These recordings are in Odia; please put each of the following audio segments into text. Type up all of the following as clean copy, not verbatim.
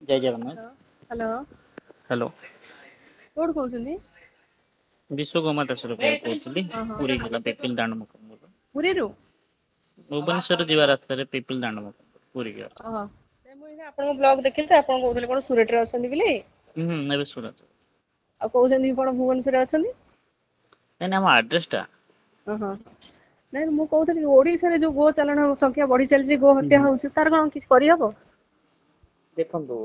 जय Jagannath. Hello hello hello. Code कौन विश्व गोमाता सुरक्षाରୁ କହୁଥିଲି ଓହୋ ପୁରୀ ଜିଲ୍ଲା ପିପିଲ ଦାଣ୍ଡ ମୁକାମ ପୁରୀରୁ ଭୁବନେଶ୍ୱର ଯିବା ରାସ୍ତାରେ ପିପିଲ ଦାଣ୍ଡ ମୁକାମ ପୁରୀ କି ଅଛି। ଓହୋ ମୁଁ ଏଇନା ଆପଣଙ୍କ ବ୍ଲଗ ଦେଖିଲି ତ ଆପଣ କହୁଥିଲେ କଣ ସୁରଟରେ ଅଛନ୍ତି ବୋଲି ଏବେ ସୁରଟ ଆଉ କହୁଛନ୍ତି କଣ ଭୁବନେଶ୍ୱରରେ ଅଛନ୍ତି। ନାଇଁ ଆମ ଆଡ୍ରେସ ଟା ଓହୋ ନାଇଁ ମୁଁ କହୁଥିଲି ଓଡିଶାରେ ଯୋଉ ଗୋ ଚାଲାଣ ସଂଖ୍ୟା ବଢି ଚାଲିଛି ଗୋ ହୁଁ ହତ୍ୟା ହୁଁ ହଉଛି ତାର କଣ କିଛି କରିହବ। ଦେଖନ୍ତୁ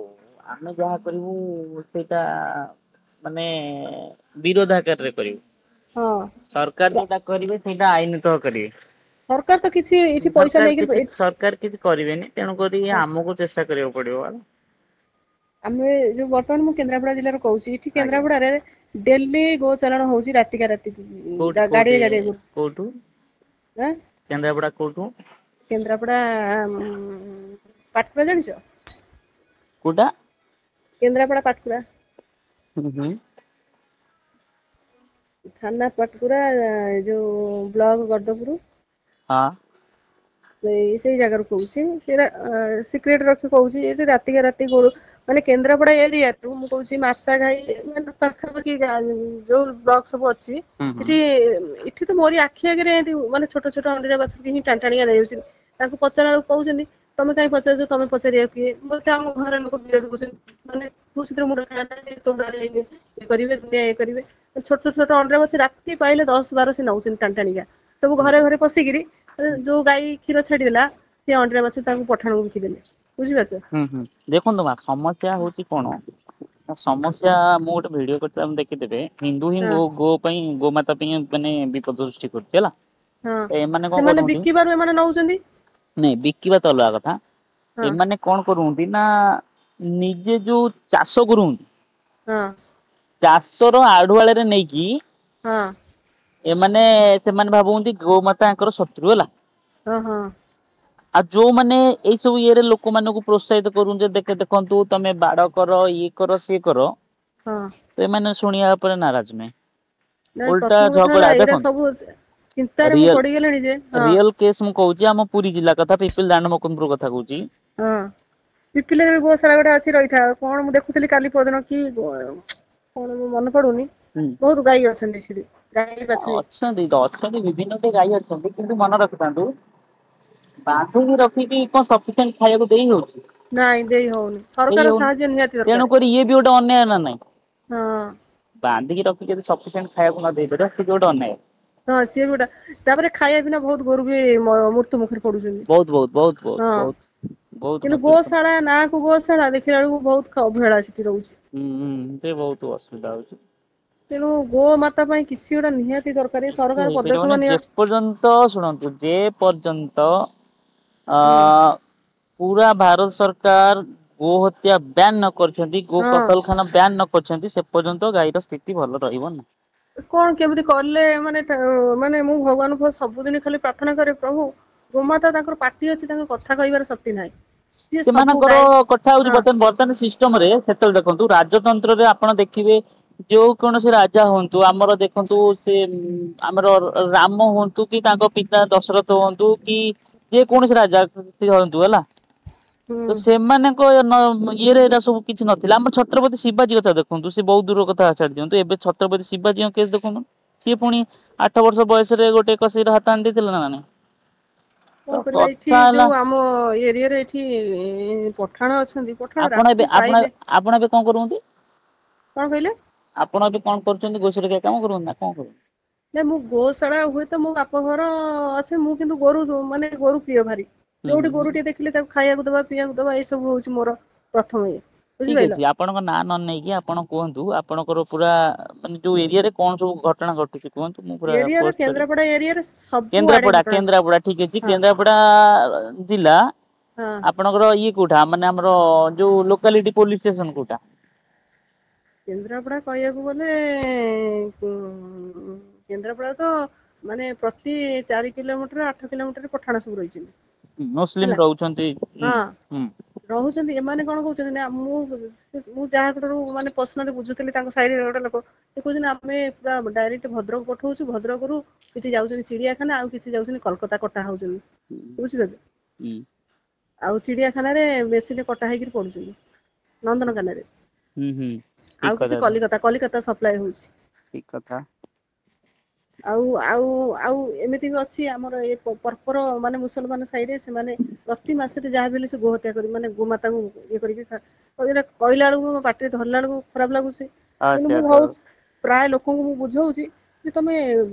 ଆମେ ଯାହା କରିବୁ ସେଇଟା ମାନେ ବିରୋଧ ଆକାରରେ କରିବୁ। ହଁ ସରକାର ଯୋଉଟା କରିବେ ସେଇଟା ଆଇନତଃ ସରକାର ତ କିଛି ଏଇଠି କରିବେ। ପଇସା ନେଇକି ସରକାର କିଛି କରିବେନି ତେଣୁକରି ହଁ ଆମକୁ ଚେଷ୍ଟା କରିବାକୁ ପଡିବ ହେଲା। ଆମେ ଯୋଉ ବର୍ତ୍ତମାନ ମୁଁ କେନ୍ଦ୍ରାପଡା ଜିଲ୍ଲାରେ କହୁଛି ଏଠି ଆଜ୍ଞା କେନ୍ଦ୍ରାପଡାରେ ଡେଲି ଗୋ ଚାଲାଣ ହଉଛି ରାତିକା ରାତି କୋଉଠି କୋଉଠି ଗାଡିଏ ଗାଡିଏ କୋଉଠୁ ଆଁ କେନ୍ଦ୍ରାପଡା କୋଉଠୁ କେନ୍ଦ୍ରାପଡା ପାଟକୁରା ଜାଣିଛ। କୋଉଟା କେନ୍ଦ୍ରାପଡା ପାଟକୁରା ହୁଁ ହୁଁ ଥାନା ପାଟକୁରା ଯୋଉ ବ୍ଲକ ଗର୍ଦ୍ଧପୁର ହଁ ସେଇ ଜାଗାରୁ କହୁଛି ସେଇଟା ସିକ୍ରେଟ ରଖି କହୁଛି ଏଠି ରାତିକା ରାତି ଗୋରୁ ମାନେ କେନ୍ଦ୍ରାପଡା ଏରିଆରୁ ମୁଁ କହୁଛି ମାର୍ସା ଘାଇ ମାନେ ପାଖାପାଖି ଯୋଉ ବ୍ଲକ ସବୁ ଅଛି ହୁଁ ହୁଁ ଏଠି ତ ମୋରି ଆଖି ଆଗରେ ଏମିତି ମାନେ ଛୋଟ ଛୋଟ ଅଣ୍ଡିରା ବାଛୁରୀ ହିଁ ଟାଣି ଟାଣିକା ନେଇଯାଉଛନ୍ତି। ତାଙ୍କୁ ପଚାରିଲା ବେଳକୁ କହୁଛନ୍ତି ତମେ କାହିଁ ପଚାରୁଛ ତମେ ପଚାରିବା କିଏ ବୋଧେ ଆମ ଘର ଲୋକ ବିରୋଧ କରୁଛନ୍ତି। ମାନେ ତୁ ସେଥିରେ ମୁଣ୍ଡ ଖେଳାନା ତୋ ଦ୍ୱାରା ଇଏ କରିବେ ଦୁନିଆ ଇଏ କରିବେ। ଛୋଟ ଛୋଟ ଅଣ୍ଡିରା ବାଛୁରୀ ରାତି ପାଇଲେ 10-12 ସେ ନଉଛନ୍ତି ଟାଣି ଟାଣିକା ସବୁ ହୁଁ ଘରେ ଘରେ ପଶିକିରି ଯୋଉ ଗାଈ କ୍ଷୀର ଛାଡିଦେଲା ସେ ଅଣ୍ଡିରା ବାଛୁରୀ ତାଙ୍କୁ ପଠାଣକୁ ବିକିଦେଲେ ବୁଝିପାରୁଛ। ହୁଁ ହୁଁ ଦେଖନ୍ତୁ ମା ସମସ୍ୟା ହଉଛି କଣ ସମସ୍ୟା ମୁଁ ଗୋଟେ ଭିଡିଓ କରିଥିଲି ଆପଣ ଦେଖିଦେବେ ହିନ୍ଦୁ ହିଁ ହଁ ଗୋ ପାଇଁ ଗୋମାତା ପାଇଁ ମାନେ ବିପଦ ସୃଷ୍ଟି କରୁଛି ହେଲା। ହଁ ଏମାନେ କଣ ସେମାନେ କରୁଛନ୍ତି ବିକିବାରୁ ଏମାନେ ନଉଛନ୍ତି। ନାଇଁ ବିକିବା ତ ଅଲଗା କଥା ହଁ ଏମାନେ କଣ କରୁନ୍ତି ନା ନିଜେ ଯୋଉ ଚାଷ କରୁନ୍ତି ହଁ ଚାଷର ଆଢୁଆଳରେ ନେଇକି ହଁ ସେମାନେ ଭାବୁନ୍ତି ଗୋମାତା ୟାଙ୍କର ଶତ୍ରୁ ହେଲା। ହଁ ହଁ ଆଉ ଯୋଉମାନେ ଏଇ ସବୁ ଇଏରେ ଲୋକମାନଙ୍କୁ ପ୍ରୋତ୍ସାହିତ କରୁ ଯେ ଦେଖନ୍ତୁ ତମେ ବାଡ କର ଇଏ କର ସିଏ କର ହଁ ତ ଏମାନେ ଶୁଣିବା ଉପରେ ନାରାଜ ନାହିଁ। ନାଇଁ ଓଲଟା ପ୍ରଥମ କଥା ଝଗଡା ହେଲା ଏଇରା ଦେଖନ୍ତୁ ସବୁ ଚିନ୍ତାରେ ମୁଁ ରିଅଲ ପଡିଗଲିଣି ଯେ ହଁ ରିଅଲ କେସ୍ ମୁଁ କହୁଛି ଆମ ପୁରୀ ଜିଲ୍ଲା କଥା ପିପିଲ ଦାଣ୍ଡ ମୁକୁନ୍ଦପୁର କଥା କହୁଛି। ହଁ ପିପିଲିରେ ବି ବହୁତ ସାରା ଗୋଟେ ଅଛି ରହିଥା କଣ ମୁଁ ଦେଖୁଥିଲି କାଲି ପରଦିନ କି କଣ ମୁଁ ମନେ ପଡୁନି ହୁଁ ବହୁତ ଗାଈ ଅଛନ୍ତି ସେଠି ଗାଈ ବାଛୁରୀ ଅଛନ୍ତି ବିଭିନ୍ନ ବି ଗାଈ ଅଛନ୍ତି କିନ୍ତୁ ମନେ ରଖିଥାନ୍ତୁ ବାନ୍ଧିକି ରଖିକି କଣ ସଫିସିଏଣ୍ଟ ଖାଇବାକୁ ଦେଇ ହଉଛି। ନାଇଁ ଦେଇ ହଉନି ଦେଇ ସରକାର ହଉନି ସାହାଯ୍ୟ ନିହାତି ଦରକାର। ତେଣୁକରି ଇଏ ବି ଗୋଟେ ଅନ୍ୟାୟ ନା ନାଇଁ ହଁ ବାନ୍ଧିକି ରଖି ଯଦି ସଫିସିଏଣ୍ଟ ଖାଇବାକୁ ନ ଦେଇପାରିବ ସେ ବି ଗୋଟେ ଅନ୍ୟାୟ। ହଁ ସିଏ ବି ଗୋଟା ତାପରେ ଖାଇବା ବିନା ବହୁତ ଗୋରୁ ବି ମୃତ୍ୟୁ ମୁଖରେ ପଡୁଛନ୍ତି। ବହୁତ ବହୁତ ବହୁତ ବହୁତ ହଁ ବହୁତ ବହୁତ କିନ୍ତୁ ମୃତ୍ୟୁ ଗୋଶାଳା ନା କୁ ଗୋଶାଳା ଦେଖିଲା ବେଳକୁ ବହୁତ ଅବହେଳା ସେଠି ରହୁଛି। ହୁଁ ହୁଁ ସେ ବହୁତ ଅସୁବିଧା ହଉଛି। ତେଣୁ ଗୋ ମାତା ପାଇଁ କିଛି ଗୋଟେ ନିହାତି ଦରକାର କିଛି ସରକାର ହେଇପାରିବନି ପଦକ୍ଷେପ ଯେ ନିଅ ପର୍ଯ୍ୟନ୍ତ ଶୁଣନ୍ତୁ ଯେ ପର୍ଯ୍ୟନ୍ତ ହୁଁ ପୁରା ଭାରତ ସରକାର ଗୋ ହତ୍ୟା ବ୍ୟାନ୍ ନ କରିଛନ୍ତି ଗୋ ହଁ କତଲଖାନା ବ୍ୟାନ୍ ନ କରିଛନ୍ତି ସେ ପର୍ଯ୍ୟନ୍ତ ଗାଈର ସ୍ଥିତି ଭଲ ରହିବ ନାହିଁ। କଣ କେମିତି କଲେ ମାନେ ମୁଁ ଭଗବାନଙ୍କୁ ସବୁଦିନ ଖାଲି ପ୍ରାର୍ଥନା କରେ ପ୍ରଭୁ ଗୋମାତା ତାଙ୍କର ପାଟି ଅଛି ତାଙ୍କ କଥା କହିବାର ଶକ୍ତି ନାହିଁ। ସିଏ ସବୁ ସେମାନଙ୍କର ଗାଈ କଥା ହଉଛି ହଁ ବର୍ତ୍ତମାନ ସିଷ୍ଟମ ରେ ସେତେବେଳେ ଦେଖନ୍ତୁ ରାଜତନ୍ତ୍ରରେ ଆପଣ ଦେଖିବେ ଯୋଉ କୌଣସି ରାଜା ହୁଅନ୍ତୁ ଆମର ଦେଖନ୍ତୁ ସେ ଆମର ରାମ ହୁଅନ୍ତୁ କି ତାଙ୍କ ପିତା ଦଶରଥ ହୁଅନ୍ତୁ କି ଯେ କୌଣସି ରାଜା ହୁଅନ୍ତୁ ହେଲା ହୁଁ ତ ସେମାନଙ୍କ ଇଏରେ ଏରା ସବୁ କିଛି ନଥିଲା ଆମ ଛତ୍ରପତି ଶିବାଜୀ କଥା ଦେଖନ୍ତୁ ସେ ବହୁତ ଦୂର କଥା ଛାଡି ଦିଅନ୍ତୁ ଏବେ ଛତ୍ରପତି ଶିବାଜୀଙ୍କ କେସ ଦେଖନ୍ତୁ ସିଏ ପୁଣି 8 ବର୍ଷ ବୟସରେ ଗୋଟେ କସିର ହାତ ଆଣି ଦେଇଥିଲା ନା ନାଇଁ। ତ କଣ କରିବା ଏଇଠି କଥା ହେଲା ଯୋଉ ଆମ ଏରିଆରେ ଏଠି ପଠାଣ ଅଛନ୍ତି ପଠାଣ ଆପଣ ଏବେ ରାତି ଆପଣ ପାଇଲେ ଆପଣ ଏବେ କଣ କରୁଛନ୍ତି? କଣ କହିଲେ? ଆପଣ ଏବେ କଣ କରୁଛନ୍ତି ଗୋ ସୁରକ୍ଷା କାମ କରୁଛନ୍ତି ନା କଣ କରୁଛନ୍ତି? ନାଇଁ ମୁଁ ଗୋଶାଳା ହୁଏତ ମୋ ବାପ ଘର ଅଛି ମୁଁ କିନ୍ତୁ ଗୋରୁ ପ୍ରିୟ ଭାରି। ହୁଁ ହୁଁ ଯୋଉଠି ହୁଁ ଗୋରୁ ଟିକେ ଦେଖିଲେ ତାକୁ ଖାଇବାକୁ ଦବା ପିଇବାକୁ ଦବା ଏଇ ସବୁ ହଉଛି ମୋର ପ୍ରଥମ ଇଏ। ଠିକ ବୁଝିପାରିଲ ଅଛି ଆପଣଙ୍କ ନାଁ ନ ନେଇକି ଆପଣ କୁହନ୍ତୁ ଆପଣଙ୍କର ପୁରା ମାନେ ଯୋଉ ଏରିଆରେ କଣ ସବୁ ଘଟଣା ଘଟୁଛି କୁହନ୍ତୁ ମୁଁ ପୁରା ଏରିଆର ପୋଷ୍ଟ କରିବି। କେନ୍ଦ୍ରାପଡା ଏରିଆରେ ସବୁଆଡେ କେନ୍ଦ୍ରାପଡା ଘଟଣା କେନ୍ଦ୍ରାପଡା ଠିକ ଅଛି ହଁ କେନ୍ଦ୍ରାପଡା ଜିଲ୍ଲା ହଁ ଆପଣଙ୍କର ଇଏ କୋଉଠା ମାନେ ଆମର ଯୋଉ ଲୋକାଲିଟି ପୋଲିସ ଷ୍ଟେସନ କୋଉଟା? କେନ୍ଦ୍ରାପଡା କହିବାକୁ ଗଲେ କେନ୍ଦ୍ରାପଡା ତ ମାନେ ପ୍ରତି 4 କିଲୋମିଟର 8 କିଲୋମିଟର ପଠାଣ ସବୁ ରହିଛନ୍ତି। ମୁସଲିମ ହେଲା ରହୁଛନ୍ତି ହଁ ହୁଁ। ରହୁଛନ୍ତି ଏମାନେ କଣ କହୁଛନ୍ତି ନା ମୁଁ ଯାହାଠାରୁ ମାନେ ପର୍ସନାଲି ବୁଝୁଥିଲି ତାଙ୍କ ସାହିରେ ଗୋଟେ ଲୋକ ସେ କହୁଛନ୍ତି ଆମେ ପୁରା ଡାଇରେକ୍ଟ ଭଦ୍ରକ ପଠଉଛୁ ଭଦ୍ରକରୁ କିଛି ଯାଉଛନ୍ତି ଚିଡିଆଖାନା ଆଉ କିଛି ଯାଉଛନ୍ତି କଲକତା କଟା ହଉଛନ୍ତି ବୁଝିପାରୁଛ। ହୁଁ ଆଉ ଚିଡିଆଖାନାରେ ମେସିନରେ କଟା ହେଇକିରି ପଡୁଛନ୍ତି। नंदनकानन रे ठीक आउ किसी कथा कलिकता कलिकता सप्लाई होउची ठीक कथा आउ आउ आउ एमिति भी अछि हमर ए परपर माने मुसलमान साइरे से माने प्रति मासरे जहा बेले से गोहत्या करी माने गोमाता को ये करी कहला बेलू पाटे धरला बेलू खराब लागुसी किंतु अच्छा मु तो बहुत प्राय लोक को मु बुझाउची कि तमे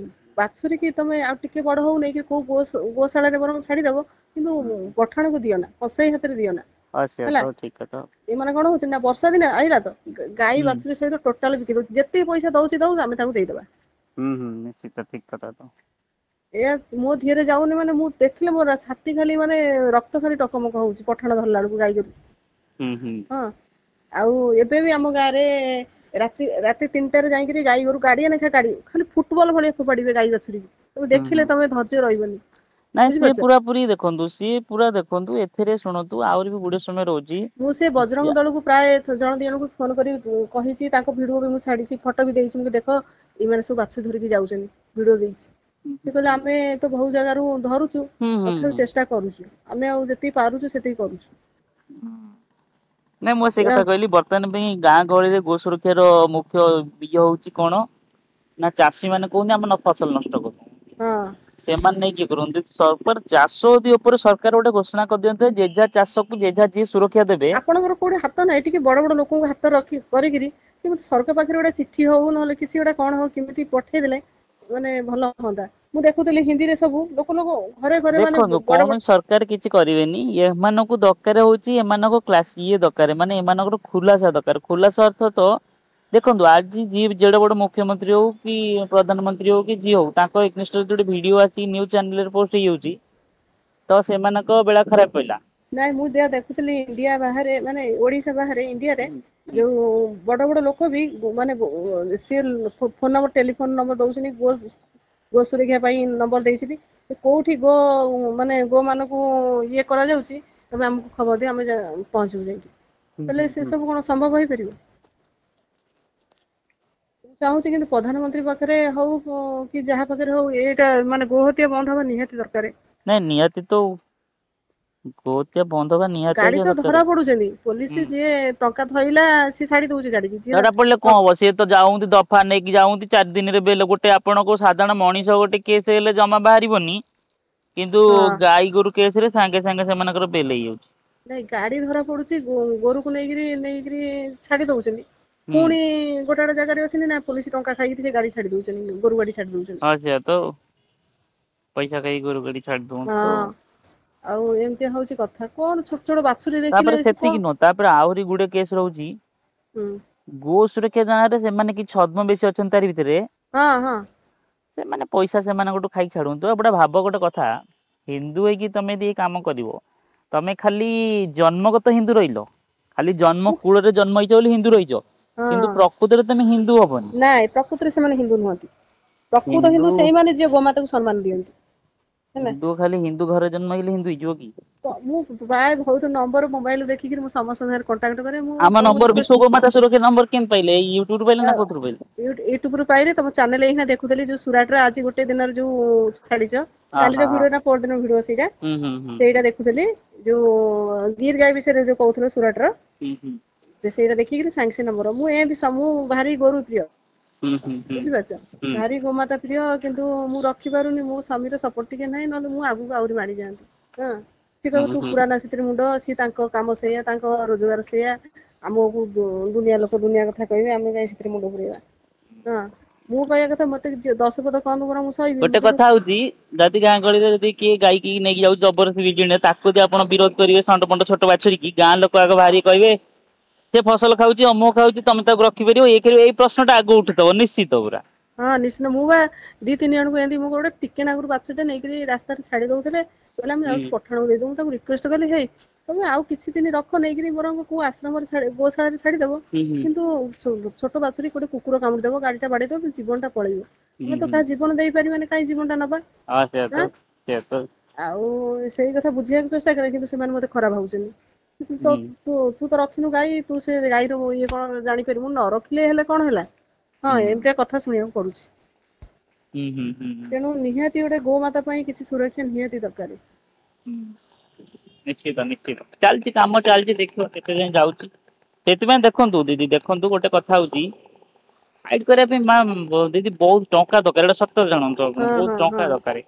बाछुरी की तमे आ टिके बड़ हो नै कि को गोशाला रे बरम छाडी दबो किंतु पठाण को दियो ना कसई हाथ रे दियो ना अच्छा ହେଲା तो ठीक कथा ए माने कोन होची ना वर्षा दिन आइला तो गाई हम्म बाछुरी सहित टोटल बिकी दो जत्ते पैसा दउची दउ आमे ताको देई दबा निश्चित ठीक कथा तो ए मो धीरे जाउनी माने मु देखले मोर छाती खाली माने रक्त खाली टकमक होउची पठाण धरला बेलू गाई गरु हम्म हां आउ एबे भी हम गारे राती राती 3टा रे जाईकरी गाई गरु गाड़िया नेखा गाड़ी खाली फुटबॉल भलिया फोपाड़ीबे गाई बाछुरी तमे देखिले तमे धैर्य रहइबनी नाଇଁ बुझि ସିଏ पारछ ପୁରା ପୁରୀ ଦେଖନ୍ତୁ ସିଏ ପୁରା ଦେଖନ୍ତୁ ଏଥିରେ ଶୁଣନ୍ତୁ ଆହୁରି ବି ଗୁଡେ ସମୟ ରହୁଛି ମୁଁ ସେ ବଜରଙ୍ଗ ଦଳକୁ ପ୍ରାୟ ଜଣ ଦି ଜଣଙ୍କୁ ଫୋନ କରି କହିଛି ତାଙ୍କ ଭିଡିଓ ବି ମୁଁ ଛାଡିଛି ଫଟୋ ବି ଦେଇଛି ମୁଁ ଦେଖ ଏଇମାନେ ସବୁ ବାଛୁ ଧରିକି ଯାଉଛନ୍ତି ଭିଡିଓ ଦେଇଛି ସେ କହିଲେ ଆମେ ତ ବହୁ ଜାଗାରୁ ଧରୁଛୁ ତଥାପି ଚେଷ୍ଟା କରୁଛୁ ଆମେ ଆଉ ଯେତିକି ପାରୁଛୁ ସେତିକି କରୁଛୁ ନାଇଁ ମୁଁ ସେଇ କଥା କହିଲି ବର୍ତ୍ତମାନ ପାଇଁ ଗାଁ ଗହଳିରେ ଗୋ ସୁରକ୍ଷାର ମୁଖ୍ୟ ଇଏ ହଉଛି କଣ ନା ଚାଷୀ ମାନେ କହୁନ୍ତି ଆମ ଫସଲ ନଷ୍ଟ କରୁ ହଁ ସେମାନେ ନେଇକି କରନ୍ତି ସରକାର ଚାଷ ଯଦି ଉପରେ ସରକାର ଗୋଟେ ଘୋଷଣା କରିଦିଅନ୍ତେ ଯେଝା ଚାଷକୁ ଯେଝା ଯିଏ ସୁରକ୍ଷା ଦେବେ ଆପଣଙ୍କର କୋଉଠି ହାତ ନାହିଁ ଟିକେ ବଡ ବଡ ଲୋକଙ୍କୁ ହାତ ରଖି କରିକିରି କେମିତି ସରକାର ପାଖରେ ଗୋଟେ ଚିଠି ହଉ ନହେଲେ କିଛି ଗୋଟେ କଣ ହଉ କେମିତି ପଠେଇଦେଲେ ମାନେ ଭଲ ହୁଅନ୍ତା ମୁଁ ଦେଖୁଥିଲି ହିନ୍ଦୀରେ ସବୁ ଲୋକ ଘରେ ଘରେ ମାନେ ଦେଖନ୍ତୁ ବଡ ବଡ କୌଣସି ସରକାର କିଛି କରିବେନି ଏମାନଙ୍କୁ ଦରକାର ହଉଛି ଏମାନଙ୍କ କ୍ଲାସ ଇଏ ଦରକାର ମାନେ ଏମାନଙ୍କର ଖୁଲାସା ଦରକାର ଖୁଲାସା ଅର୍ଥ ତ ଦେଖନ୍ତୁ ଆଜି ଯିଏ ଯେଡେ ବଡ ମୁଖ୍ୟମନ୍ତ୍ରୀ ହଉ କି ପ୍ରଧାନମନ୍ତ୍ରୀ ହଉ କି ଯିଏ ହଉ ତାଙ୍କ ଗୋଟେ ଭିଡିଓ ଆସି ନ୍ୟୁଜ ଚ୍ୟାନେଲରେ ପୋଷ୍ଟ ହେଇଯାଉଛି ତ ସେମାନଙ୍କ ବେଳା ଖରାପ ପଇଲା ନାଇଁ ମୁଁ ଯାହା ଦେଖୁଥିଲି ଇଣ୍ଡିଆ ବାହାରେ ମାନେ ଓଡିଶା ବାହାରେ ଇଣ୍ଡିଆରେ ଯୋଉ ବଡ ବଡ ଲୋକ ବି ମାନେ ସିଏ ଫୋନ ନମ୍ବର ଟେଲିଫୋନ ନମ୍ବର ଦଉଛନ୍ତି ଗୋ ସୁରକ୍ଷା ପାଇଁ ନମ୍ବର ଦେଇଛନ୍ତି କୋଉଠି ଗୋ ମାନେ ଗୋ ମାନଙ୍କୁ ଇଏ କରାଯାଉଛି ତମେ ଆମକୁ ଖବର ଦିଅ ଆମେ ପହଞ୍ଚିବୁ ଯାଇକି ହେଲେ ସେ ସବୁ କଣ ସମ୍ଭବ ହେଇପାରିବ ମୁଁ ଚାହୁଁଛି କିନ୍ତୁ ପ୍ରଧାନମନ୍ତ୍ରୀ ପାଖରେ ହଉ କି ଯାହା ପାଖରେ ହଉ ଏଇଟା ମାନେ ଗୋହତ୍ୟା ବନ୍ଦ ହବା ନିହାତି ଦରକାର ନାଇଁ ନିହାତି ତ ଗୋହତ୍ୟା ବନ୍ଦ ହବା ନିହାତି ଗାଡି ଆଜ୍ଞା ତ ଧରା ଦରକାର ପଡୁଛନ୍ତି ପୋଲିସ ଯିଏ ଟଙ୍କା ଧଇଲା ସିଏ ଛାଡି ଦଉଛି ଗାଡିକି ଯିଏ ଧରା ପଡିଲେ କଣ ହବ ସିଏ ତ ଯାଉନ୍ତି ଦଫା ନେଇକି ଯାଉନ୍ତି 4 ଦିନରେ ବେଲ ଗୋଟେ ଆପଣଙ୍କୁ ସାଧାରଣ ମଣିଷ ଗୋଟେ କେସ ହେଲେ ଜମା ବାହାରିବନି କିନ୍ତୁ ହଁ ଗାଈ ଗୋରୁ କେସ ରେ ସାଙ୍ଗେ ସାଙ୍ଗେ ସେମାନଙ୍କର ବେଲ ହେଇଯାଉଛି ନାଇଁ ଗାଡି ଧରା ପଡୁଛି ଗୋରୁକୁ ନେଇକିରି ଛାଡି ଦଉଛନ୍ତି ହୁଁ ପୁଣି ଗୋଟେ ଗୋଟେ ଜାଗାରେ ଅଛନ୍ତି ନା ପୋଲିସ ଟଙ୍କା ଖାଇକି ସେ ଗାଡି ଛାଡି ଦଉଛନ୍ତି ଗୋରୁ ଗାଡି ଛାଡି ଦଉଛନ୍ତି ହଁ ସେଇଆ ତ ପଇସା ଖାଇ ଗୋରୁ ଗାଡି ଛାଡି ଦଉଛନ୍ତି ତ ହଁ ଆଉ ଏମିତି ହଉଛି କଥା କଣ ଛୋଟ ଛୋଟ ବାଛୁରୀ ତାପରେ ଦେଖିଲେ ସେ ସେତିକି କଣ ନୁହଁ ତାପରେ ଆହୁରି ଗୁଡେ କେସ୍ ରହୁଛି ହୁଁ ଗୋ ସୁରକ୍ଷା ଗାଁ ରେ ସେମାନେ କିଛି ଛଦ୍ମ ବେଶୀ ଅଛନ୍ତି ତାରି ଭିତରେ ହଁ ହଁ ସେମାନେ ପଇସା ସେମାନଙ୍କଠୁ ଖାଇ ଛାଡନ୍ତୁ ଗୋଟେ ଭାବ ଗୋଟେ କଥା ହିନ୍ଦୁ ହେଇକି ତମେ ଯଦି କାମ କରିବ ତମେ ଖାଲି ଜନ୍ମଗତ ହିନ୍ଦୁ ରହିଲ ଖାଲି ଜନ୍ମ କୂଳରେ ଜନ୍ମ ହେଇଛ ବୋଲି ହିନ୍ଦୁ ରହିଛ କିନ୍ତୁ ହଁ ପ୍ରକୃତରେ ତମେ ହିନ୍ଦୁ ହବନି ନାଇଁ ପ୍ରକୃତରେ ସେମାନେ ହିନ୍ଦୁ ନୁହନ୍ତି ପ୍ରକୃତ ହିନ୍ଦୁ ସେଇମାନେ ଯିଏ ଗୋମାତାକୁ ସମ୍ମାନ ଦିଅନ୍ତି ହେଲା ହିନ୍ଦୁ ଖାଲି ହିନ୍ଦୁ ଘରେ ଜନ୍ମ ହେଇଲେ ହିନ୍ଦୁ ହେଇଯିବ କି ମୁଁ ପ୍ରାୟ ବହୁତ ନମ୍ବର ମୋବାଇଲ ଦେଖିକି ମୁଁ ସମସ୍ତଙ୍କ ସାଙ୍ଗରେ କଣ୍ଟାକ୍ଟ କରେ ମୁଁ ଆମ ସବୁ ନମ୍ବର ରିକ୍ୱେଷ୍ଟ ବିଶ୍ଵ ଗୋମାତା ସୁରକ୍ଷା ନମ୍ବର କେମିତି ପାଇଲେ ଏଇ ୟୁଟ୍ୟୁବରୁ ପାଇଲେ ନା କୋଉଥିରୁ ପାଇଲେ ୟୁଟ୍ୟୁବରୁ ପାଇଲେ ତମ ଚ୍ୟାନେଲ ଏଇନା ଦେଖୁଥିଲି ଯୋଉ ସୁରାଟରେ ଆଜି ଗୋଟେ ଦିନରେ ଯୋଉ ଛାଡିଛ ହଁ କାଲିର ହଁ ହଁ ଭିଡିଓ ନା ପରଦିନ ଭିଡିଓ ହୁଁ ହୁଁ ହୁଁ ସେଇଟା ଦେଖୁଥିଲି ଯୋଉ ଗିର୍ ଗାଈ ବିଷୟରେ ଯୋଉ କହୁଥିଲ ସୁରାଟର ହୁଁ ହୁଁ ସେଇଟା ଦେଖିକିରି ସାଙ୍ଗେ ସେ ନମ୍ବର ମୁଁ ଏମିତି ମୁଁ ଭାରି ଗୋରୁ ପ୍ରିୟ ହୁଁ ହୁଁ ହୁଁ ବୁଝିପାରୁଛ ହୁଁ ଭାରି ଗୋମାତା ପ୍ରିୟ କିନ୍ତୁ ମୁଁ ରଖିପାରୁନି ମୋ ସ୍ୱାମୀର ସପୋର୍ଟ ଟିକେ ନାହିଁ ନହେଲେ ମୁଁ ଆଗକୁ ଆହୁରି ମାଡି ଯାଆନ୍ତି ହଁ ସିଏ କହିବ ହୁଁ ତୁ ହୁଁ ପୁରାନା ସେଥିରେ ମୁଣ୍ଡ ସିଏ ତାଙ୍କ କାମ ସେଇଆ ତାଙ୍କ ରୋଜଗାର ସେଇଆ ଆମକୁ ଦୁନିଆ ଲୋକ ଦୁନିଆ କଥା କହିବେ ଆମେ କାଇଁ ସେଥିରେ ମୁଣ୍ଡ ପୁରେଇବା ହଁ ମୁଁ କହିବା କଥା ମତେ 10 ପଦ କହନ୍ତୁ ବରଂ ମୁଁ ସହିବି ଗୋଟେ ମୁଁ କିନ୍ତୁ କଥା ହଉଛି ଯଦି ଗାଁ ଗହଳିରେ ଯଦି କିଏ ଗାଇକି ନେଇକି ଯାଉଛି ଜବରଦସ୍ତି ତାକୁ ଯଦି ଆପଣ ବିରୋଧ କରିବେ ଷଣ୍ଢ ଫଣ୍ଡ ଛୋଟ ବାଛୁରୀ କି ଗାଁ ଲୋକ ଆଗ ବାହାରିକି କହିବେ ସେ ଫସଲ ଖାଉଛି ଅମୁକ ଖାଉଛି ତମେ ତାକୁ ରଖିପାରିବ ଏଇ ପ୍ରଶ୍ନଟା ଆଗ ଉଠୁଥିବ ନିଶ୍ଚିତ ପୁରା ହଁ ନିଶ୍ଚିତ ମୁଁ ବା 2-3 ଜଣଙ୍କୁ ଏମିତି ମୁଁ ଗୋଟେ ଟିକେ ନାକୁରୁ ବାଛୁରୀଟେ ନେଇକିରି ରାସ୍ତାରେ ଛାଡି ଦଉଥିଲେ କହିଲେ ଆମେ ହୁଁ ଯାଉଛୁ ପଠାଣକୁ ଦେଇଦବୁ ମୁଁ ତାକୁ ରିକ୍ୱେଷ୍ଟ କଲି ହେଇ ତମେ ଆଉ କିଛି ଦିନ ରଖ ନେଇକିରି ବରଂ କୋଉ ଆଶ୍ରମରେ ଗୋଶାଳାରେ ଛାଡିଦବ ହୁଁ ହୁଁ କିନ୍ତୁ ଛୋଟ ବାଛୁରୀ ଗୋଟେ କୁକୁର କାମୁଡିଦବ ଗାଡିଟା ବାଡେଇଦବ ଜୀବନଟା ପଳେଇବ ହୁଁ ଆମେ ତ ହୁଁ କାହା ଜୀବନ ଦେଇପାରିବାନି କାଇଁ ଜୀବନଟା ନବା ହଁ ସେଇଆ ଆଁ ତ ସେଇଆ ତ ଆଉ ସେଇ କଥା ବୁଝିବାକୁ ଚେଷ୍ଟା କରେ କିନ୍ତୁ ସେମାନେ ମତେ ଖରାପ ଭାବୁଛନ୍ତି ହୁଁ ତୁ ତ ରଖିନୁ ଗାଈ ତୁ ସେ ଗାଈର ଇଏ କଣ ଜାଣିପାରିବୁ ନ ରଖିଲେ ହେଲେ କଣ ହେଲା ହଁ ହୁଁ ଏମିତିଆ କଥା ଶୁଣିବାକୁ ପଡୁଛି ହୁଁ ହୁଁ ହୁଁ ହୁଁ ତେଣୁ ନିହାତି ଗୋଟେ ଗୋମାତା ପାଇଁ କିଛି ସୁରକ୍ଷା ନିହାତି ଦରକାର ନିଶ୍ଚିତ ନିଶ୍ଚିତ ଚାଲିଛି କାମ ଚାଲିଛି ଦେଖିବା କେତେ ଯାଏଁ ଯାଉଛି ସେଥିପାଇଁ ଦେଖନ୍ତୁ ଦିଦି ଦେଖନ୍ତୁ ଗୋଟେ କଥା ହଉଛି ହାଇଟ୍ କରିବା ପାଇଁ ଦିଦି ବହୁତ ଟଙ୍କା ଦରକାର ଏଇଟା ସତ ଜାଣନ୍ତୁ ଆପଣ ହଁ ବହୁତ ହଁ ଟଙ୍କା ହଁ ଦରକାର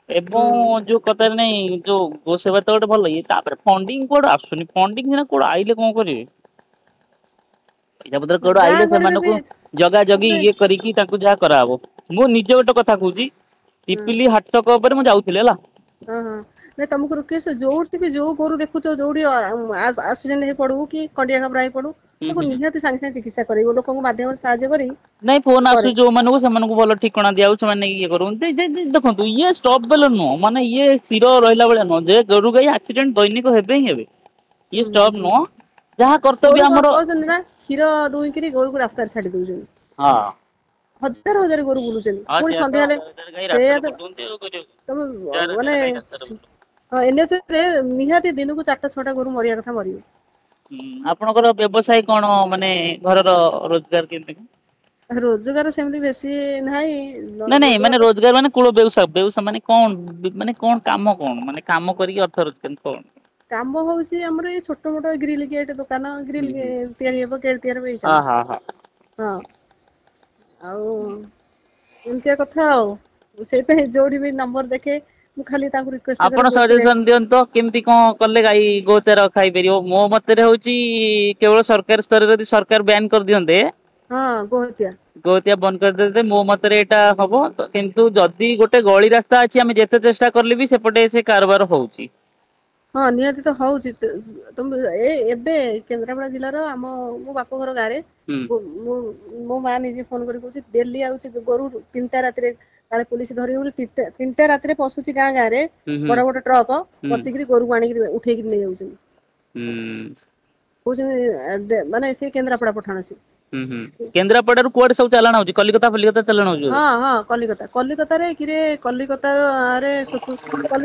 ଏବଂ ହୁଁ ଯୋଉ କଥାରେ ନାଇଁ ଯୋଉ ଗୋ ସେବା ତ ଗୋଟେ ଭଲ ଇଏ ତାପରେ ଫଣ୍ଡିଙ୍ଗ କୁଆଡୁ ଆସୁନି ଫଣ୍ଡିଙ୍ଗ ସିନା କୋଉଠୁ ଆଇଲେ କଣ କରିବେ ପଇସା ପତ୍ର କୋଉଠୁ ଗାଁ ଆଇଲେ ଗହଳିରେ ବି ସେମାନଙ୍କୁ ଜଗା ଜଗି ତାପରେ ଇଏ କରିକି ତାଙ୍କୁ ଯାହା କରାହବ ମୁଁ ନିଜେ ଗୋଟେ କଥା କହୁଛି ହଁ ପିପିଲି ହାଟ ଛକ ଉପରେ ମୁଁ ଯାଉଥିଲି ହେଲା ହଁ ହଁ ନାଇଁ ତମକୁ ରୁକେଶ ଯୋଉଠି ବି ଯୋଉ ଗୋରୁ ଦେଖୁଛ ଯୋଉଠି ଆକ୍ସିଡେଣ୍ଟ ହେଇ ପଡୁ କି ଖଣ୍ଡିଆ ଖାବରା ହେଇ ପଡୁ ହୁଁ ତାକୁ ହୁଁ ନିହାତି ସାଙ୍ଗେ ସାଙ୍ଗେ ଚିକିତ୍ସା କରିବ ଲୋକଙ୍କ ମାଧ୍ୟମରେ ସାହାଯ୍ୟ କରି ନାଇଁ ଫୋନ କରେ ଆସୁଛି ଯୋଉମାନଙ୍କୁ ସେମାନଙ୍କୁ ଭଲ ଠିକଣା ଦିଆହଉଛି ସେମାନେ ଇଏ କରୁଛନ୍ତି ଦେଖନ୍ତୁ ଇଏ ଷ୍ଟପ ବେଲ ନୁହଁ ମାନେ ଇଏ ସ୍ଥିର ରହିଲା ଭଳିଆ ନୁହଁ ଯେ ଗୋରୁ ଗାଈ ଆକ୍ସିଡେଣ୍ଟ ଦୈନିକ ହେବେ ହିଁ ହେବେ ଇଏ ହୁଁ ଷ୍ଟପ ହୁଁ ନୁହଁ ଯାହା କର୍ତ୍ତବ୍ୟ କୋଉଠି କଣ ଆମର କରୁଛନ୍ତି ନା କ୍ଷୀର ଦୁଇଁକିରି ଗୋରୁକୁ ରାସ୍ତାରେ ଛାଡି ଦଉଛନ୍ତି ହଁ ହଜାର ହଜାର ଗୋରୁ ବୁଲୁଛନ୍ତି ହଁ ପୁଣି ସେଇଆ ତ ସନ୍ଧ୍ୟା ହେଲେ ହଜାର ହଜାର ଗାଈ ସେଇଆ ରାସ୍ତାରେ ତ ବୁଲୁଛନ୍ତି ଆଉ କରିବ ତମେ ହଜାର ହଜାର ମାନେ ଗାଈ ରାସ୍ତାରେ ବୁଲୁଛନ୍ତି। ହଁ ଏନ୍ଏଚରେ ନିହାତି ଦିନକୁ 4ଟା 6ଟା ଗୋରୁ ମରିବା କଥା ମରିବେ ହୁଁ ଆପଣଙ୍କର ବ୍ୟବସାୟ କଣ ମାନେ ଘରର ରୋଜଗାର କେମିତି ରୋଜଗାର ସେମିତି ବେଶୀ ନାହିଁ ନାଇଁ ରୋଜଗାର ମାନେ ରୋଜଗାର ମାନେ କୂଳ ବେଉସା ମାନେ କଣ କାମ କଣ ମାନେ କାମ କରିକି ଅର୍ଥ ରୋଜଗାର କଣ କାମ ହଉଛି ଆମର ଏଇ ଛୋଟ ମୋଟ ଗ୍ରିଲ ଗେଟ୍ ଦୋକାନ ହୁଁ ଗ୍ରିଲ ହୁଁ ତିଆରି ହବ ଗେଟ୍ ତିଆରି ହବ ଏଇ ହଁ କାମ ହଁ ହଁ ହଁ ଆଉ ଏମିତିଆ କଥା ଆଉ ସେଇଥିପାଇଁ ଯୋଉଠି ବି ନମ୍ବର ଦେଖେ ମୁଁ ଖାଲି ତାଙ୍କୁ ରିକ୍ୱେଷ୍ଟ କରେ ଆପଣ ସଜେସନ ଦିଅନ୍ତୁ କେମିତି କଣ କଲେ ଗାଈ ଗୋଚାର ଖାଇପାରିବ ମୋ ମତରେ ହଉଛି କେବଳ ସରକାର ସ୍ତରରେ ଯଦି ସରକାର ବ୍ୟାନ୍ କରିଦିଅନ୍ତେ ହଁ ଗୋହତ୍ୟା ଗୋହତ୍ୟା ବନ୍ଦ କରିଦେଲେ ମୋ ମତରେ ଏଇଟା ହବ କିନ୍ତୁ ଯଦି ଗୋଟେ ଗଳି ରାସ୍ତା ଅଛି ଆମେ ଯେତେ ଚେଷ୍ଟା କଲେ ବି ସେପଟେ ସେ କାରବାର ହଉଛି ହଁ ନିହାତି ତ ହଉଛି ତମେ ଏବେ କେନ୍ଦ୍ରାପଡା ଜିଲ୍ଲାର ମୋ ବାପ ଘର ଗାଁରେ ହୁଁ ମୁଁ ମୋ ମା ନିଜେ ଫୋନ କରି କହୁଛି ଡେଲି ଆଉଛି ଗୋରୁ 3ଟା ରାତିରେ କାଳେ ପୋଲିସ ଧରିବ ବୋଲି 3ଟା ରାତିରେ ପଶୁଛି ଗାଁ ଗାଁ ରେ ହୁଁ ହୁଁ ବଡ ବଡ ଟ୍ରକ ହୁଁ ପଶିକିରି ଗୋରୁକୁ ଆଣିକି ଉଠେଇକି ନେଇଯାଉଛନ୍ତି ହୁଁ କହୁଛନ୍ତି ମାନେ ସେ କେନ୍ଦ୍ରାପଡା ପଠାଣ ସେ ହୁଁ ହୁଁ କେନ୍ଦ୍ରାପଡାରୁ କୁଆଡେ ସବୁ ଚାଲାଣ ହଉଛି କଲିକତା ଫଲିକତା ଚାଲାଣ ହଉଛି ବୋଧେ ହଁ ହଁ କଲିକତାରେ କିରେ କଲିକତାରେ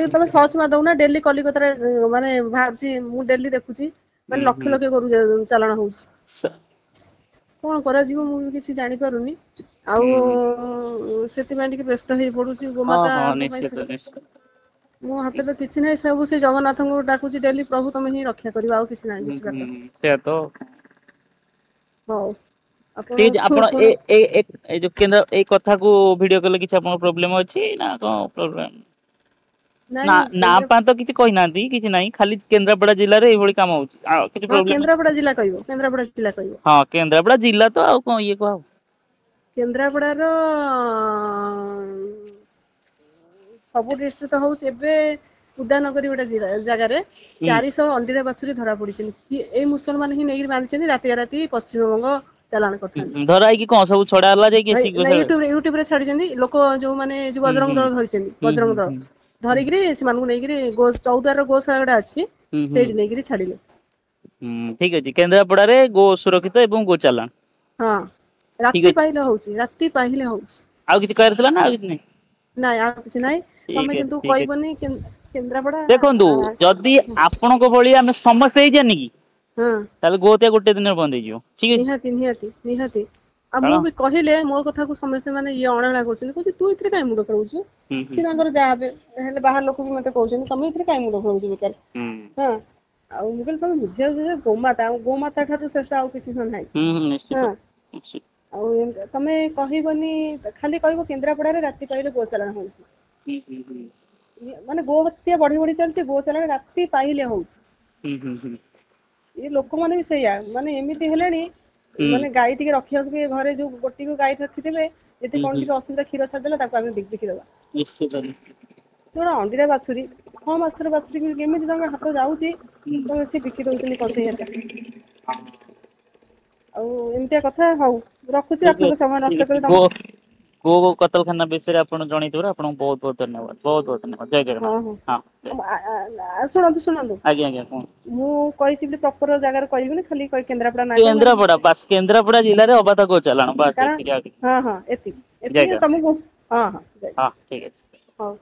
ତମେ ସର୍ଚ ମାରି ଦଉନା ଡେଲି କଲିକତାରେ ମାନେ ବାହାରୁଛି ମୁଁ ଡେଲି ଦେଖୁଛି ହୁଁ ମାନେ ଲକ୍ଷ ହୁଁ ଲକ୍ଷ ଗୋରୁ ଚାଲାଣ ହଉଛି କଣ କରାଯିବ ମୁଁ ବି କିଛି ଜାଣିପାରୁନି ଆଉ ହୁଁ ସେଥିପାଇଁ ଟିକେ ବ୍ୟସ୍ତ ହେଇ ପଡୁଛି ହଁ ହଁ ଗୋମାତାଙ୍କ ପାଇଁ ନିଶ୍ଚିତ ନିଶ୍ଚିତ ମୋ ହାତରେ ତ କିଛି ନାହିଁ ସବୁ ସେ ଜଗନ୍ନାଥଙ୍କୁ ଡାକୁଛି ଡେଲି ପ୍ରଭୁ ତମେ ହିଁ ରକ୍ଷା କରିବ ଆଉ କିଛି ନାହିଁ ହୁଁ କିଛି ବାଟ ହୁଁ ସେଇଆ ତ ହଉ ଠିକ ଅଛି ଆପଣ ପୁଣି ଏଇ ଯୋଉ କେନ୍ଦ୍ର ଏଇ କଥାକୁ ଭିଡିଓ କଲେ କିଛି ଆପଣଙ୍କ ପ୍ରୋବ୍ଲେମ ଅଛି ନା କଣ ପ୍ରୋବ୍ଲେମ ନାଇଁ ନା କେନ୍ଦ୍ରା ପାଇଁ ତ କିଛି କହିନାହାନ୍ତି କିଛି ନାହିଁ ଖାଲି କେନ୍ଦ୍ରାପଡା ଜିଲ୍ଲାରେ ଏଇଭଳି କାମ ହଉଛି ଆଉ କିଛି ହଁ ପ୍ରୋବ୍ଲେମ କେନ୍ଦ୍ରାପଡା ଜିଲ୍ଲା କହିବ କେନ୍ଦ୍ରାପଡା ଜିଲ୍ଲା କହିବ ହଁ କେନ୍ଦ୍ରାପଡା ଜିଲ୍ଲା ତ ଆଉ କଣ ଇଏ କୁହା ହବ କେନ୍ଦ୍ରାପଡାର ସବୁ ଡିଷ୍ଟ୍ରିକ୍ଟ ହଉଛି ଏବେ ଉଦାନଗରି ଗୋଟେ ଜାଗାରେ ହୁଁ 400 ଅଣ୍ଡିରା ବାଛୁରୀ ଧରା ପଡିଛନ୍ତି ଏଇ ମୁସଲମାନ ହିଁ ନେଇକି ବାନ୍ଧିଛନ୍ତି ରାତି ରାତି ପଶ୍ଚିମବଙ୍ଗ ଚାଲାଣ କରିଥାନ୍ତି ଧରା ହେଇକି କଣ ସବୁ ଛଡା ହେଲା ଯାଇକି ଆସିକି ଗୋଶାଳା ୟୁଟ୍ୟୁବ ରେ ଛାଡିଛନ୍ତି ଲୋକ ଯୋଉମାନେ ଯୋଉ ହୁଁ ବଜରଙ୍ଗ ହୁଁ ଦଳ ଧରିଛନ୍ତି ହୁଁ ହୁଁ ବଜରଙ୍ଗ ଦଳ ହୁଁ ହୁଁ ଧରିକିରି ସେମାନଙ୍କୁ ନେଇକିରି ଚୌଦ୍ୱାର ର ଗୋଶାଳା ଗୁଡା ଅଛି ହୁଁ ହୁଁ ସେଇଠି ନେଇକିରି ଛାଡିଲେ ହୁଁ ଠିକ ଅଛି କେନ୍ଦ୍ରାପଡାରେ ଗୋ ସୁରକ୍ଷିତ ଏବଂ ଗୋ ଚାଲାଣ ହଁ ଠିକ ରାତି ଅଛି ପାହିଲେ ହଉଛି ରାତି ପାହିଲେ ହଉଛି ଆଉ କିଛି କହିବାର ଥିଲା ନା ଆଉ କିଛି ନାଇଁ ନାଇଁ ଆଉ କିଛି ନାଇଁ ଠିକ ତମେ ଅଛି କିନ୍ତୁ ଠିକ ଅଛି କହିବନି କେନ୍ଦ୍ରାପଡା ଦେଖନ୍ତୁ ଯଦି ଆପଣଙ୍କ ଭଳି ଆମେ ସମସ୍ତେ ହେଇଯିବାନି କି ହଁ ତାହେଲେ ଗୋହତ୍ୟା ଗୋଟେ ଦିନରେ ବନ୍ଦ ହେଇଯିବ ଠିକ ଅଛି ନିହାତି ଆଉ କାରଣ ମୁଁ ବି କହିଲେ ମୋ କଥାକୁ ସମସ୍ତେ ମାନେ ଇଏ ଅଣହେଳା କରୁଛନ୍ତି କହୁଛି ତୁ ଏଥିରେ କାଇଁ ମୁଣ୍ଡ ଖେଳଉଛୁ ହୁଁ ହୁଁ ସେ ତାଙ୍କର ଯାହା ହେବେ ହେଲେ ବାହାର ଲୋକ ବି ମତେ କହୁଛନ୍ତି ତମେ ଏଥିରେ କାଇଁ ମୁଣ୍ଡ ଖେଳଉଛ ବେକାର ହୁଁ ହଁ ଆଉ ମୁଁ କହିଲି ତମେ ବୁଝିଯାଉଛ ଯେ ଗୋମାତା ଠାରୁ ଶ୍ରେଷ୍ଠ ଆଉ କିଛି ନାହିଁ ହୁଁ ହଁ ନିଶ୍ଚିତ ନିଶ୍ଚିତ ଆଉ ତମେ କହିବନି ଖାଲି କହିବ କେନ୍ଦ୍ରାପଡାରେ ରାତି ପାହିଲେ ଗୋଚାଲାଣ ହଉଛି ହୁଁ ହୁଁ ହୁଁ ମାନେ ଗୋ ହତ୍ୟା ବଢି ବଢି ଚାଲିଛି ଗୋ ଚାଲାଣ ରାତି ପାଇଲେ ହଉଛି ହୁଁ ହୁଁ ହୁଁ ଏଇ ଲୋକମାନେ ବି ସେଇଆ ମାନେ ଏମିତି ହେଲେଣି ହୁଁ ମାନେ ଗାଈ ଟିକେ ରଖିବାକୁ ବି ଘରେ ଯୋଉ ଗୋଟିକୁ ଗାଈ ରଖିଥିବେ ଯଦି ହୁଁ କଣ ହୁଁ ଟିକେ ଅସୁବିଧା କ୍ଷୀର ଛାଡିଦେଲା ତାକୁ ଆମେ ବିକିଦବା ନିଶ୍ଚିତ ନିଶ୍ଚିତ ଯୋଉଟା ଅଣ୍ଡିରା ବାଛୁରୀ 6 ମାସର ବାଛୁରୀ କେମିତି ତାଙ୍କ ହାତ ଯାଉଛି ହୁଁ ତ ସେ ବିକି ଦଉଛନ୍ତି କଷେଇ ହେଲା ଆଉ ଏମିତିଆ କଥା ହଉ ରଖୁଛି ଠିକ ଆପଣଙ୍କ ଅଛି ସମୟ ଠିକ ନଷ୍ଟ ଅଛି କରି ତମ ଗୋ କତଲଖାନା ବିଷୟରେ ଆପଣ ଜଣେଇଥିବାରୁ ଆପଣଙ୍କୁ ବହୁତ ବହୁତ ଧନ୍ୟବାଦ ବହୁତ ବହୁତ ଧନ୍ୟବାଦ ଜୟ ହଁ ଜଗନ୍ନାଥ ହଁ ଶୁଣନ୍ତୁ ଆଜ୍ଞା ଆଜ୍ଞା କୁହନ୍ତୁ ମୁଁ କହିଛି ପ୍ରପର ଜାଗାରେ କହିବିନି ଖାଲି କେନ୍ଦ୍ରାପଡା ନା କହିବି ନହେଲେ କେନ୍ଦ୍ରାପଡା ବାସ୍ କେନ୍ଦ୍ରାପଡା ଜିଲ୍ଲାରେ ଅବାଧ ଗୋଚାଲାଣ ବାସ୍ କାରଣ ଏତିକି ଆଉ କିଛି ହଁ ନାହିଁ ହଁ ଜୟ ଏତିକି ଜଗନ୍ନାଥ ତମକୁ ହଁ ହଁ ହଁ ଠିକ ଅଛି ହଉ